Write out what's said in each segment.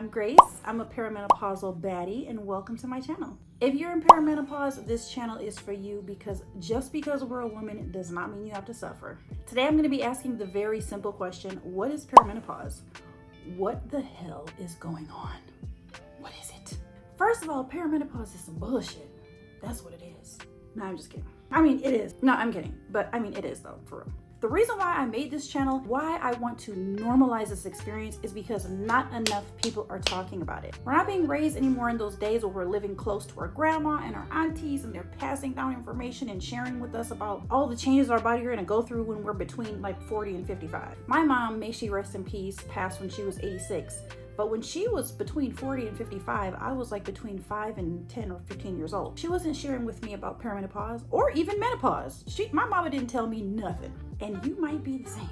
I'm Grace. I'm a perimenopausal baddie, and welcome to my channel. If you're in perimenopause, this channel is for you because just because we're a woman does not mean you have to suffer. Today I'm going to be asking the very simple question, what is perimenopause? What the hell is going on? What is it? First of all, perimenopause is some bullshit. That's what it is. No, I'm just kidding. I mean, it is. No, I'm kidding. But I mean, it is though, for real. The reason why I made this channel, why I want to normalize this experience is because not enough people are talking about it. We're not being raised anymore in those days where we're living close to our grandma and our aunties and they're passing down information and sharing with us about all the changes our body are gonna go through when we're between like 40 and 55. My mom, may she rest in peace, passed when she was 86. But when she was between 40 and 55, I was like between 5 and 10 or 15 years old. She wasn't sharing with me about perimenopause or even menopause. My mama didn't tell me nothing. And you might be the same.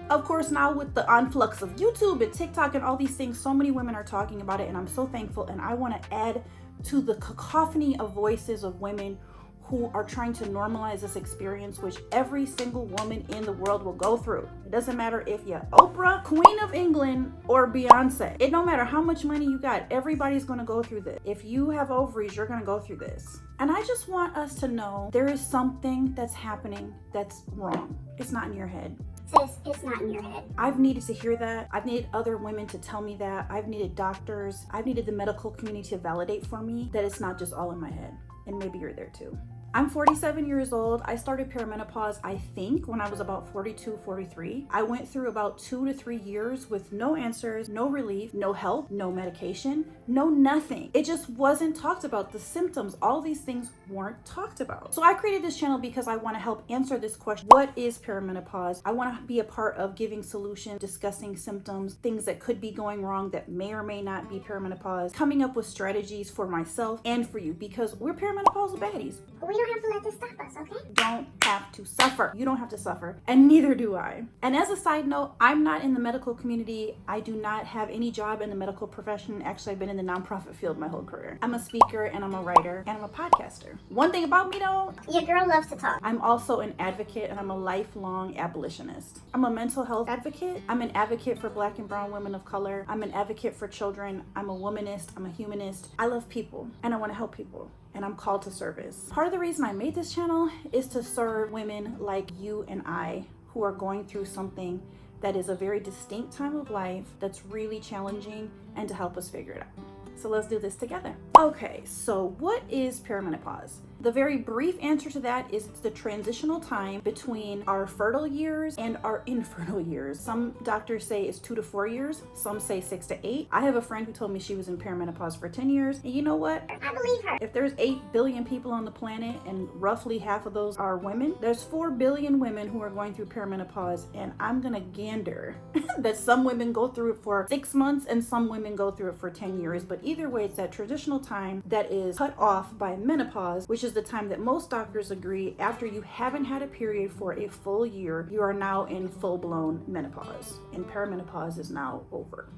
Of course, now with the influx of YouTube and TikTok and all these things, so many women are talking about it, and I'm so thankful. And I want to add to the cacophony of voices of women who are trying to normalize this experience, which every single woman in the world will go through. It doesn't matter if you're Oprah, Queen of England, or Beyonce. It don't matter how much money you got, everybody's gonna go through this. If you have ovaries, you're gonna go through this. And I just want us to know there is something that's happening that's wrong. It's not in your head. Sis, it's not in your head. I've needed to hear that. I've needed other women to tell me that. I've needed doctors. I've needed the medical community to validate for me that it's not just all in my head. And maybe you're there too. I'm 47 years old. I started perimenopause, I think, when I was about 42, 43. I went through about 2 to 3 years with no answers, no relief, no help, no medication, no nothing. It just wasn't talked about. The symptoms, all these things weren't talked about. So I created this channel because I want to help answer this question. What is perimenopause? I want to be a part of giving solutions, discussing symptoms, things that could be going wrong that may or may not be perimenopause, coming up with strategies for myself and for you because we're perimenopausal baddies. We don't have to let this stop us, okay? Don't have to suffer. You don't have to suffer, and neither do I. And as a side note, I'm not in the medical community. I do not have any job in the medical profession. Actually, I've been in the nonprofit field my whole career. I'm a speaker and I'm a writer and I'm a podcaster. One thing about me though, Your girl loves to talk. I'm also an advocate and I'm a lifelong abolitionist. I'm a mental health advocate. I'm an advocate for Black and brown women of color. I'm an advocate for children. I'm a womanist. I'm a humanist. I love people and I want to help people. And I'm called to service. Part of the reason I made this channel is to serve women like you and I who are going through something that is a very distinct time of life that's really challenging and to help us figure it out. So let's do this together. Okay, so what is perimenopause? The very brief answer to that is it's the transitional time between our fertile years and our infertile years. Some doctors say it's 2 to 4 years. Some say 6 to 8. I have a friend who told me she was in perimenopause for 10 years. And you know what? I believe her. If there's 8 billion people on the planet and roughly half of those are women, there's 4 billion women who are going through perimenopause. And I'm gonna gander that some women go through it for 6 months and some women go through it for 10 years. But either way, it's that traditional time that is cut off by menopause, which is the time that most doctors agree after you haven't had a period for a full year, you are now in full-blown menopause, and perimenopause is now over.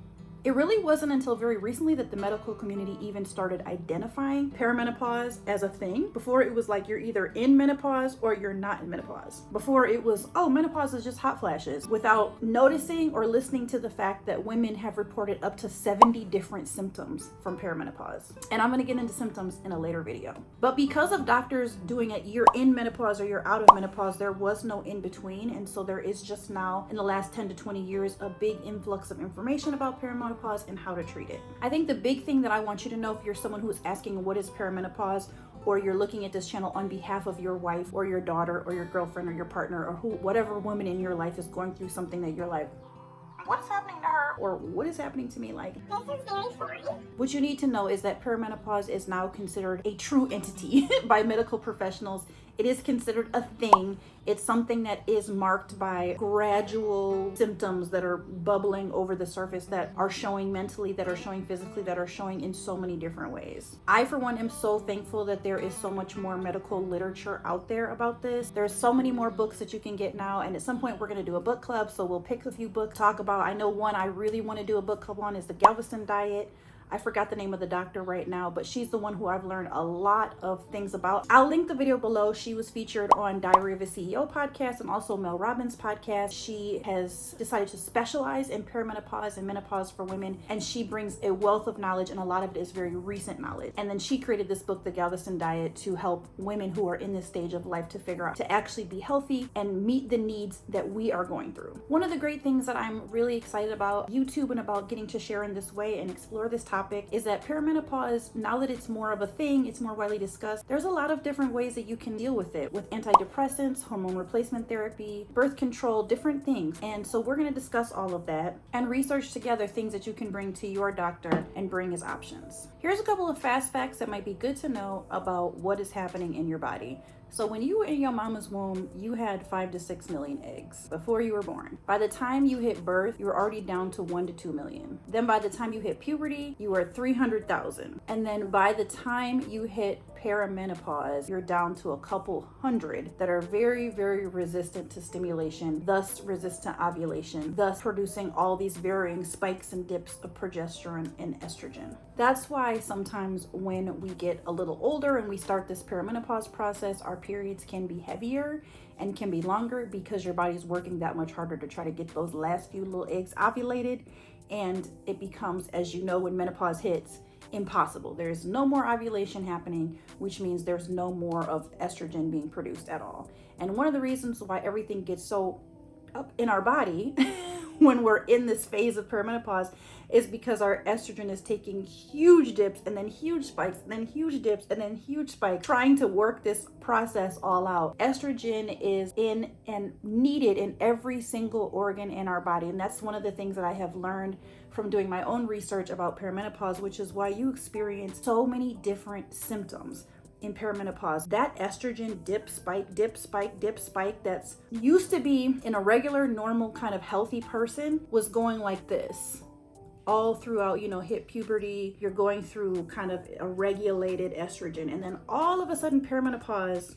It really wasn't until very recently that the medical community even started identifying perimenopause as a thing. Before it was like you're either in menopause or you're not in menopause. Before it was, oh, menopause is just hot flashes, without noticing or listening to the fact that women have reported up to 70 different symptoms from perimenopause. And I'm gonna get into symptoms in a later video. But because of doctors doing it, you're in menopause or you're out of menopause, there was no in between. And so there is just now, in the last 10 to 20 years, a big influx of information about perimenopause and how to treat it. I think the big thing that I want you to know, if you're someone who's asking what is perimenopause, or you're looking at this channel on behalf of your wife or your daughter or your girlfriend or your partner or whatever woman in your life is going through something that you're like, what is happening to her? Or what is happening to me? Like, This is very foreign. what you need to know is that perimenopause is now considered a true entity by medical professionals. It is considered a thing. It's something that is marked by gradual symptoms that are bubbling over the surface, that are showing mentally, that are showing physically, that are showing in so many different ways. I, for one, am so thankful that there is so much more medical literature out there about this. There's so many more books that you can get now. And at some point we're going to do a book club. So we'll pick a few books, talk about, I know one I really want to do a book club on is the Galveston diet. I forgot the name of the doctor right now, but she's the one who I've learned a lot of things about. I'll link the video below. She was featured on Diary of a CEO podcast and also Mel Robbins podcast. She has decided to specialize in perimenopause and menopause for women, and she brings a wealth of knowledge, and a lot of it is very recent knowledge. And then she created this book, The Galveston Diet, to help women who are in this stage of life to figure out to actually be healthy and meet the needs that we are going through. One of the great things that I'm really excited about YouTube and about getting to share in this way and explore this topic is that perimenopause, now that it's more of a thing, it's more widely discussed, there's a lot of different ways that you can deal with it, with antidepressants, hormone replacement therapy, birth control, different things. And so we're going to discuss all of that and research together things that you can bring to your doctor and bring as options. Here's a couple of fast facts that might be good to know about what is happening in your body. So when you were in your mama's womb, you had 5 to 6 million eggs before you were born. By the time you hit birth, you were already down to 1 to 2 million. Then by the time you hit puberty, you were 300,000. And then by the time you hit perimenopause, you're down to a couple hundred that are very, very resistant to stimulation, thus resistant ovulation, thus producing all these varying spikes and dips of progesterone and estrogen. That's why sometimes when we get a little older and we start this perimenopause process, our periods can be heavier and can be longer because your body's working that much harder to try to get those last few little eggs ovulated. And it becomes, as you know, when menopause hits, impossible. There's no more ovulation happening, which means there's no more of estrogen being produced at all. And one of the reasons why everything gets so up in our body when we're in this phase of perimenopause is because our estrogen is taking huge dips and then huge spikes and then huge dips and then huge spikes, trying to work this process all out. Estrogen is in and needed in every single organ in our body. And that's one of the things that I have learned from doing my own research about perimenopause, which is why you experience so many different symptoms in perimenopause. That estrogen dip, spike, dip, spike, dip, spike that's used to be in a regular, normal kind of healthy person was going like this all throughout, hit puberty. You're going through kind of a regulated estrogen, and then all of a sudden perimenopause.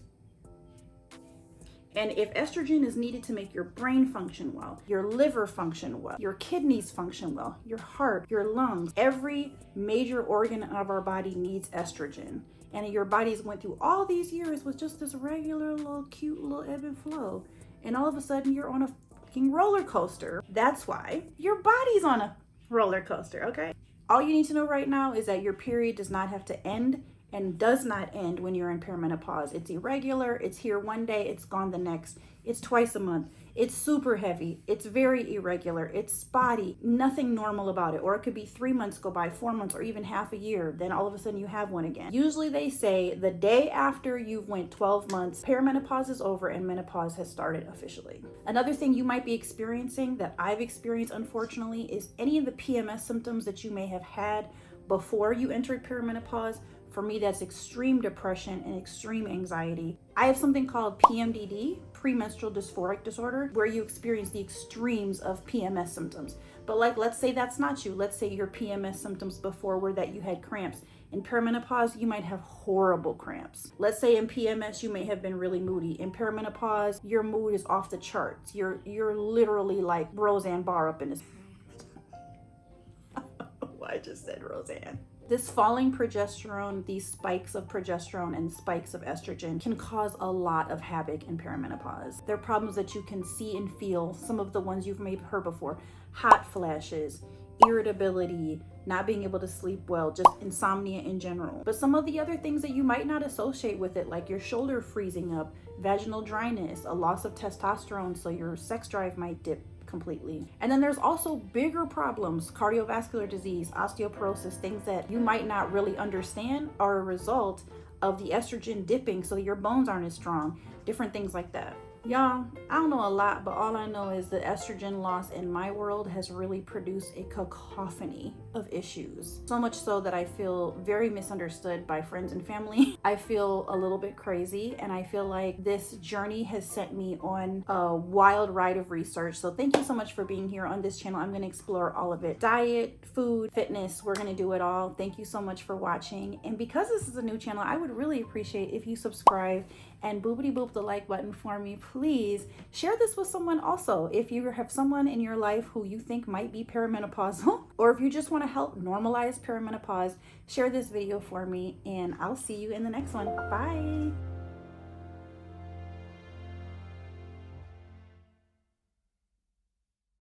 And if estrogen is needed to make your brain function well, your liver function well, your kidneys function well, your heart, your lungs, every major organ of our body needs estrogen. And your body's went through all these years with just this regular little cute little ebb and flow. And all of a sudden you're on a fucking roller coaster. That's why your body's on a roller coaster, okay? All you need to know right now is that your period does not have to end and does not end when you're in perimenopause. It's irregular, it's here one day, it's gone the next. It's twice a month. It's super heavy. It's very irregular. It's spotty. Nothing normal about it. Or it could be 3 months go by, 4 months, or even half a year. Then all of a sudden you have one again. Usually they say the day after you've went 12 months, perimenopause is over and menopause has started officially. Another thing you might be experiencing that I've experienced, unfortunately, is any of the PMS symptoms that you may have had before you entered perimenopause. For me, that's extreme depression and extreme anxiety. I have something called PMDD, premenstrual dysphoric disorder, where you experience the extremes of PMS symptoms. But let's say that's not you. Let's say your PMS symptoms before were that you had cramps. In perimenopause, you might have horrible cramps. Let's say in PMS, you may have been really moody. In perimenopause, your mood is off the charts. You're literally like Roseanne Barr up in this. I just said Roseanne. This falling progesterone, these spikes of progesterone and spikes of estrogen can cause a lot of havoc in perimenopause. There are problems that you can see and feel, some of the ones you've maybe heard before: hot flashes, irritability, not being able to sleep well, just insomnia in general. But some of the other things that you might not associate with it, like your shoulder freezing up, vaginal dryness, a loss of testosterone, so your sex drive might dip completely. And then there's also bigger problems: cardiovascular disease, osteoporosis, things that you might not really understand are a result of the estrogen dipping, so your bones aren't as strong, different things like that. Y'all, I don't know a lot, but all I know is the estrogen loss in my world has really produced a cacophony of issues. So much so that I feel very misunderstood by friends and family. I feel a little bit crazy, and I feel like this journey has sent me on a wild ride of research. So thank you so much for being here on this channel. I'm going to explore all of it. Diet, food, fitness, we're going to do it all. Thank you so much for watching. And because this is a new channel, I would really appreciate if you subscribe and boopity boop the like button for me, please. Share this with someone also. If you have someone in your life who you think might be perimenopausal, or if you just want to help normalize perimenopause, share this video for me, and I'll see you in the next one. Bye.